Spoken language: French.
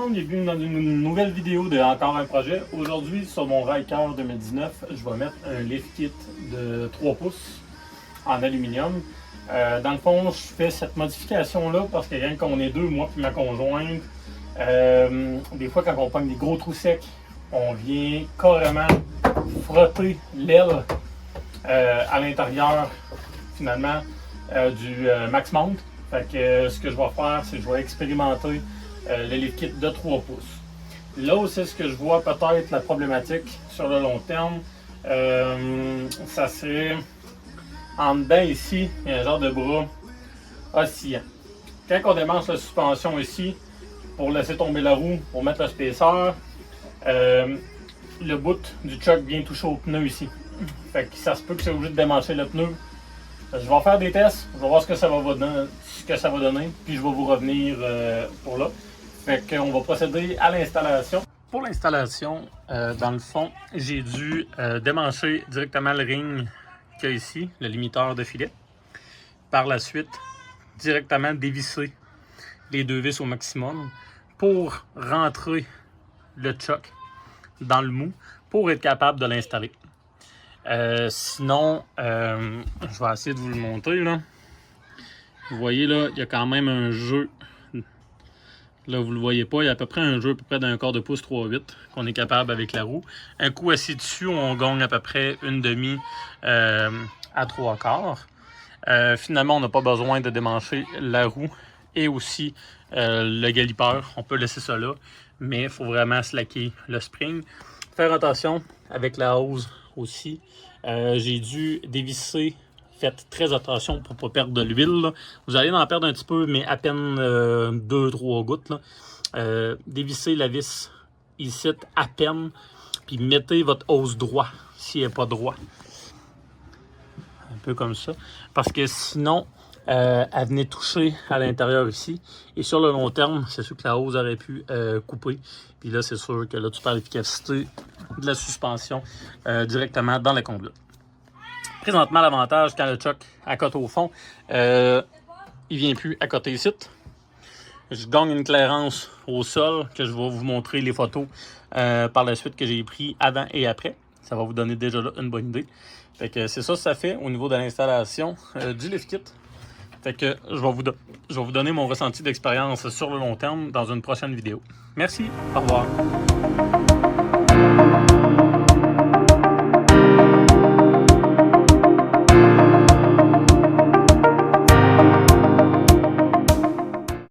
monde, bienvenue dans une nouvelle vidéo de encore un projet. Aujourd'hui, sur mon Ryker 2019, je vais mettre un lift kit de 3 pouces en aluminium. Dans le fond, je fais cette modification-là parce que rien qu'on est deux, moi et ma conjointe, des fois quand on pogne des gros trous secs, on vient carrément frotter l'aile à l'intérieur finalement du Max Mount. Fait que ce que je vais faire, c'est que je vais expérimenter le lift kit de 3 pouces. Là où c'est ce que je vois peut-être la problématique sur le long terme, ça serait en dedans ici, il y a un genre de bras oscillant. Quand on démanche la suspension ici, pour laisser tomber la roue, pour mettre le spacer, le bout du choc vient toucher au pneu ici. Fait que ça se peut que c'est obligé de démancher le pneu. Je vais faire des tests, je vais voir ce que ça va donner, puis je vais vous revenir pour là. Fait qu'on va procéder à l'installation. Pour l'installation, dans le fond, j'ai dû démancher directement le ring qu'il y a ici, le limiteur de filet. Par la suite, directement dévisser les deux vis au maximum pour rentrer le choc dans le mou pour être capable de l'installer. Sinon, je vais essayer de vous le montrer là. Vous voyez là, il y a quand même un jeu. Là, vous le voyez pas, il y a à peu près un jeu à peu près d'un quart de pouce 3/8 qu'on est capable avec la roue. Un coup assis dessus, on gagne à peu près une demi à 3/4. Finalement, on n'a pas besoin de démancher la roue et aussi le galipeur. On peut laisser ça là, mais il faut vraiment slacker le spring. Faire attention avec la hose aussi. J'ai dû dévisser. Faites très attention pour ne pas perdre de l'huile. Vous allez en perdre un petit peu, mais à peine 2-3 gouttes. Dévissez la vis ici à peine. Puis mettez votre hose droit s'il n'est pas droit. Un peu comme ça. Parce que sinon, elle venait toucher à l'intérieur ici. Et sur le long terme, c'est sûr que la hose aurait pu couper. Puis là, c'est sûr que là, tu perds l'efficacité de la suspension directement dans la conduite. Présentement, l'avantage, quand le choc accote au fond, il vient plus accoter ici. Je gagne une clairance au sol, que je vais vous montrer les photos par la suite que j'ai pris avant et après. Ça va vous donner déjà là une bonne idée. Fait que c'est ça que ça fait au niveau de l'installation du lift kit. Fait que je vais vous donner mon ressenti d'expérience sur le long terme dans une prochaine vidéo. Merci, au revoir.